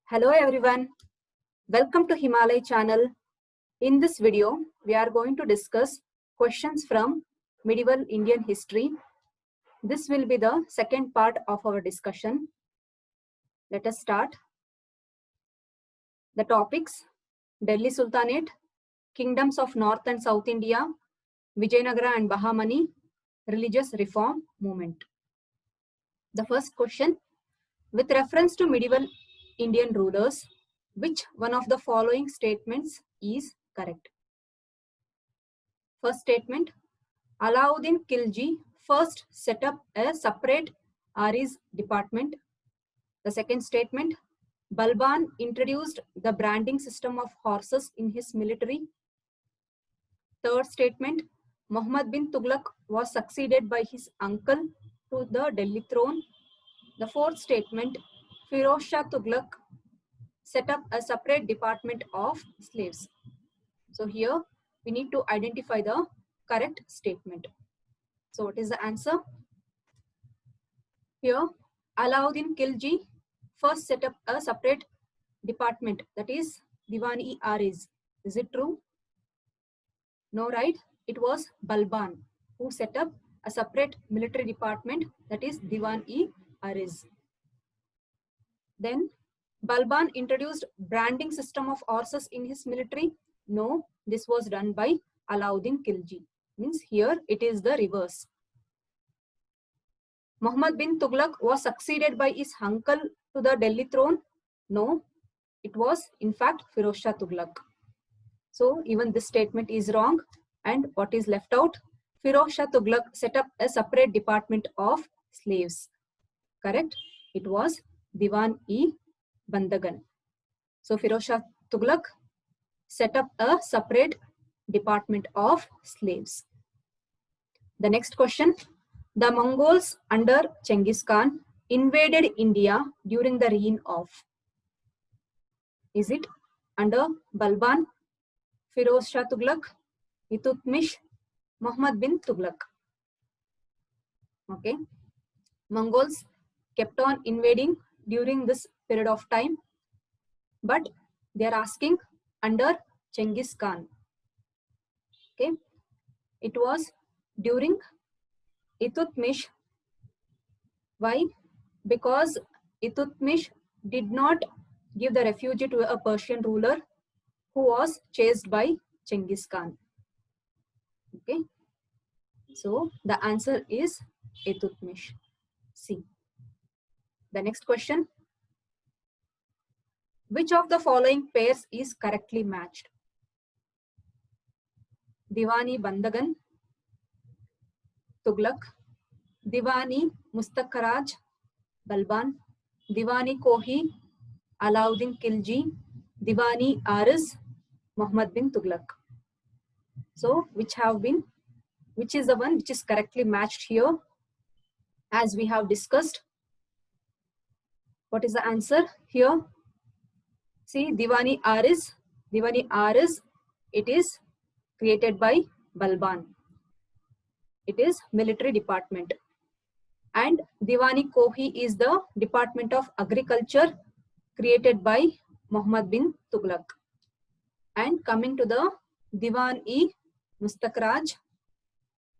Hello everyone, welcome to Himalaya channel. In this video, we are going to discuss questions from medieval Indian history. This will be the second part of our discussion. Let us start. The topics: Delhi Sultanate, Kingdoms of North and South India, Vijayanagara and Bahamani, Religious Reform Movement. The first question: with reference to medieval Indian rulers, which one of the following statements is correct? First statement: Alauddin Khilji first set up a separate Aris department. The second statement: Balban introduced the branding system of horses in his military. Third statement: Muhammad bin Tughlaq was succeeded by his uncle to the Delhi throne. The fourth statement: Firoz Shah Tughlaq set up a separate department of slaves. So here we need to identify the correct statement. So what is the answer? Here, Alauddin Khilji first set up a separate department, that is Diwan-e-Aris. Is it true? No, right? It was Balban who set up a separate military department, that is Diwan-e-Aris. Then Balban introduced branding system of horses in his military. No, this was done by Alauddin Khilji. Means here it is the reverse. Muhammad bin Tughlaq was succeeded by his uncle to the Delhi throne. No, it was in fact Firoz Shah Tughlaq. So even this statement is wrong. And what is left out? Firoz Shah Tughlaq set up a separate department of slaves. Correct? It was Diwan-e-Bandagan. So Firoz Shah Tughlaq set up a separate department of slaves. The next question: the Mongols under Genghis Khan invaded India during the reign of? Is it under Balban, Firoz Shah Tughlaq, Iltutmish, Muhammad bin Tughlaq? Okay. Mongols kept on invading during this period of time, but they are asking under Genghis Khan. Okay. It was during Iltutmish. Why? Because Iltutmish did not give the refuge to a Persian ruler who was chased by Genghis Khan. Okay. So the answer is Iltutmish. C. The next question: which of the following pairs is correctly matched? Diwani-Bandagan, Tughlaq, Diwani-Mustakhraj, Balban, Diwani-Kohi, Alauddin Khilji, Diwani-Aris, Muhammad bin Tughlaq. So which is the one which is correctly matched here? As we have discussed, what is the answer here? See, Diwani-Aris, it is created by Balban. It is military department. And Diwani-Kohi is the Department of Agriculture created by Muhammad bin Tughlaq. And coming to the Diwan-e-Mustakhraj,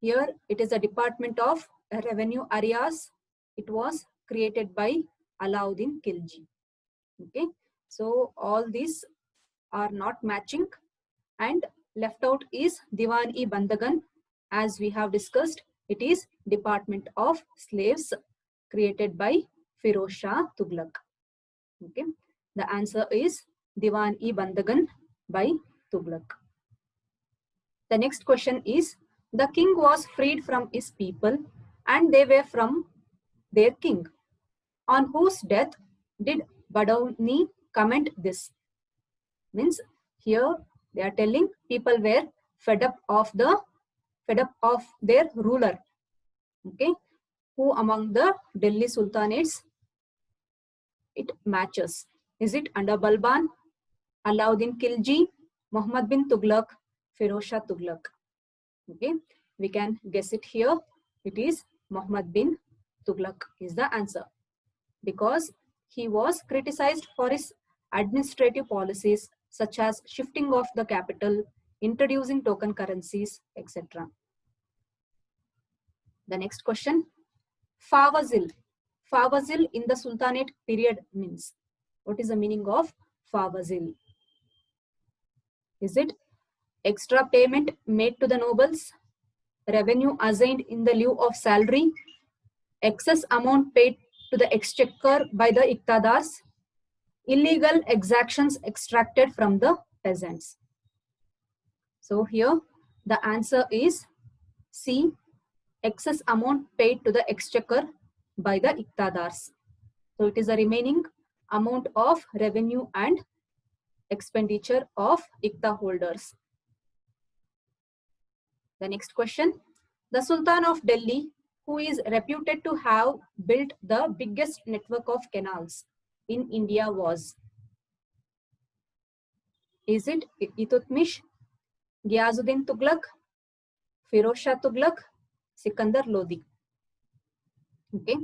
here it is a Department of Revenue Areas. It was created by Alauddin Khilji. Okay, so all these are not matching, and left out is Diwan-e-Bandagan. As we have discussed, it is Department of Slaves created by Firoz Shah Tughlaq. Okay, the answer is Diwan-e-Bandagan by Tughlaq. The next question is: the king was freed from his people and they were from their king. On whose death did Badauni comment this? Means here they are telling people were fed up of their ruler. Okay, who among the Delhi Sultanates it matches? Is it under Balban, Alauddin Khilji, Muhammad bin Tughlaq, Firoz Shah Tughlaq? Okay, we can guess it here. It is Muhammad bin Tughlaq is the answer, because he was criticized for his administrative policies such as shifting of the capital, introducing token currencies, etc. The next question, Fawazil. Fawazil in the Sultanate period means. What is the meaning of Fawazil? Is it extra payment made to the nobles, revenue assigned in the lieu of salary, excess amount paid to the exchequer by the iqtadars, illegal exactions extracted from the peasants? So here the answer is C, excess amount paid to the exchequer by the iqtadars. So it is the remaining amount of revenue and expenditure of iqta holders. The next question, the Sultan of Delhi, who is reputed to have built the biggest network of canals in India, was? Is it Iltutmish, Ghiazuddin Tughlaq, Firoz Shah Tughlaq, Sikandar Lodi? Okay,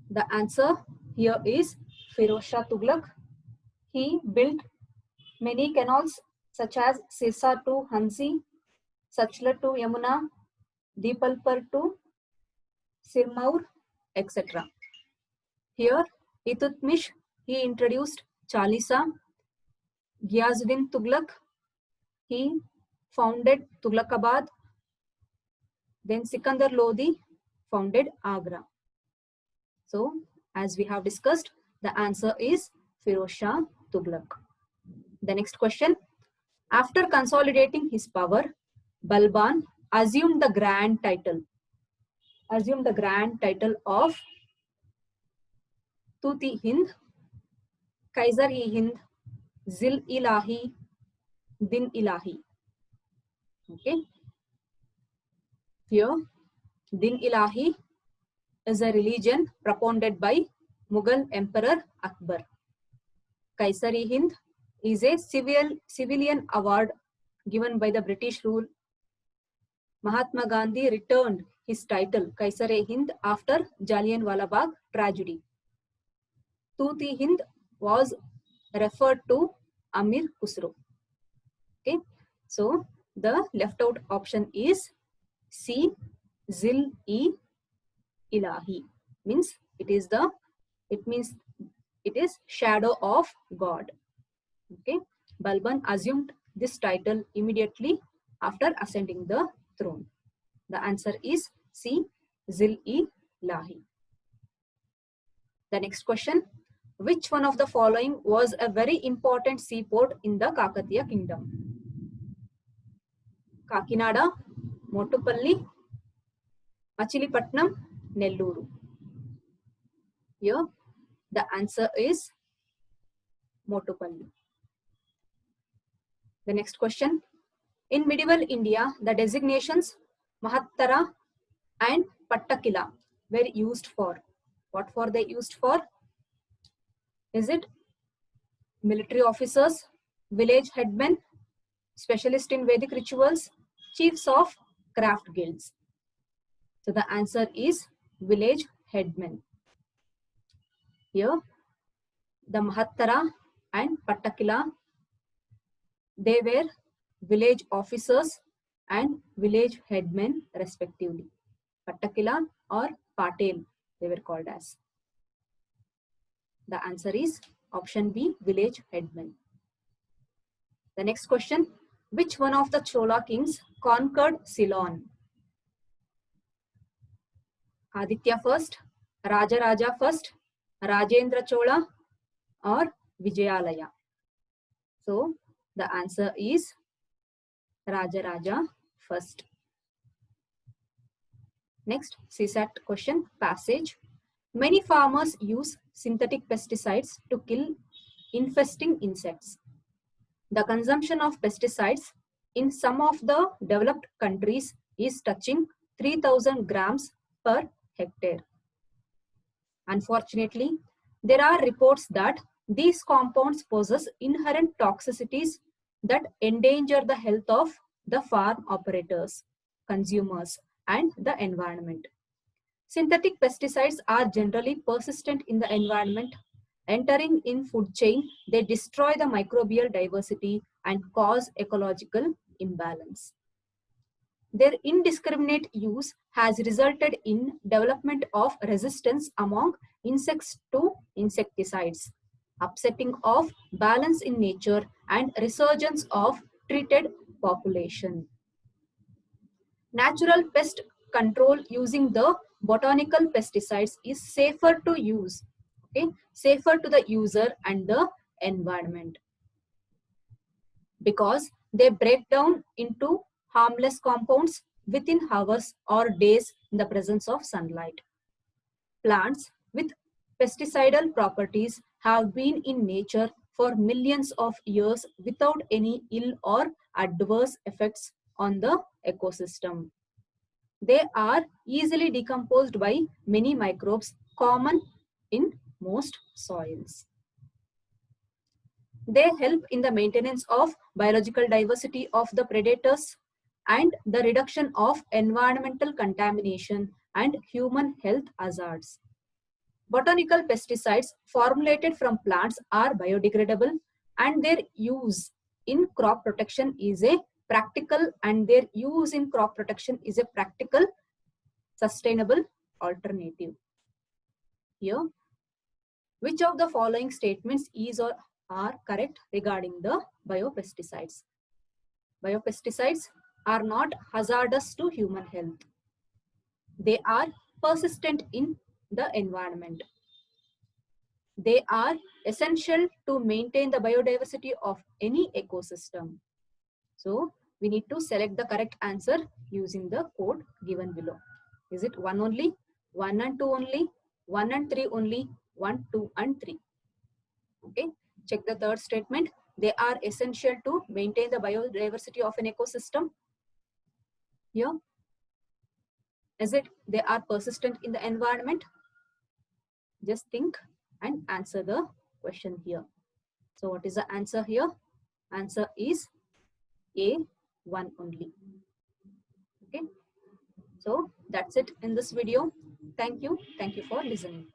the answer here is Firoz Shah Tughlaq. He built many canals such as Sirsa to Hansi, Sachla to Yamuna, Deepalpur to Sirmaur, etc. Here, Iltutmish, he introduced Chalisa. Ghiazuddin Tughlaq, he founded Tughlaqabad. Then Sikandar Lodi founded Agra. So, as we have discussed, the answer is Firoz Shah Tughlaq. The next question, after consolidating his power, Balban assumed the grand title of Tut-i-Hind, Kaiser-i-Hind, Zil-Ilahi, Din-Ilahi. Okay. Here, Din-Ilahi is a religion propounded by Mughal Emperor Akbar. Kaiser-i-Hind is a civilian award given by the British rule. Mahatma Gandhi returned his title Kaiser-i-Hind after Jallianwala Bagh tragedy. Tut-i-Hind was referred to Amir Khusro. Okay, so the left out option is C, Zil-i-Ilahi, means it is shadow of God. Okay, Balban assumed this title immediately after ascending the throne. The answer is C, Zil-i-Ilahi. The next question, which one of the following was a very important seaport in the Kakatiya kingdom? Kakinada, Motupalli, Machilipatnam, Nelluru. Here, the answer is Motupalli. The next question, in medieval India, the designations Mahattara and Pattakila were used for. What were they used for? Is it military officers, village headmen, specialist in Vedic rituals, chiefs of craft guilds? So the answer is village headmen. Here, the Mahattara and Pattakila, they were village officers and village headmen respectively. Pattakila or Patel, they were called as. The answer is option B, village headmen. The next question, which one of the Chola kings conquered Ceylon? Aditya first, Rajaraja first, Rajendra Chola or Vijayalaya? So the answer is Rajaraja first. Next, CSAT question, passage. Many farmers use synthetic pesticides to kill infesting insects. The consumption of pesticides in some of the developed countries is touching 3000 grams per hectare. Unfortunately, there are reports that these compounds possess inherent toxicities that endanger the health of the farm operators, consumers, and the environment. Synthetic pesticides are generally persistent in the environment, Entering in food chain, they destroy the microbial diversity and cause ecological imbalance. Their indiscriminate use has resulted in development of resistance among insects to insecticides, upsetting of balance in nature and resurgence of treated population. Natural pest control using the botanical pesticides is safer to use, okay, safer to the user and the environment, because they break down into harmless compounds within hours or days in the presence of sunlight. Plants with pesticidal properties have been in nature for millions of years without any ill or adverse effects on the ecosystem. They are easily decomposed by many microbes common in most soils. They help in the maintenance of biological diversity of the predators and the reduction of environmental contamination and human health hazards. Botanical pesticides formulated from plants are biodegradable, and their use in crop protection is a practical sustainable alternative. Here, which of the following statements is or are correct regarding the biopesticides? Biopesticides are not hazardous to human health. They are persistent in the environment. They are essential to maintain the biodiversity of any ecosystem. So we need to select the correct answer using the code given below. Is it 1 only, 1 and 2 only, 1 and 3 only, 1, 2 and 3? Okay, check the third statement. They are essential to maintain the biodiversity of an ecosystem. Here, is it they are persistent in the environment? Just think and answer the question here. So what is the answer here? Answer is A, 1 only. Okay, so that's it in this video. Thank you for listening.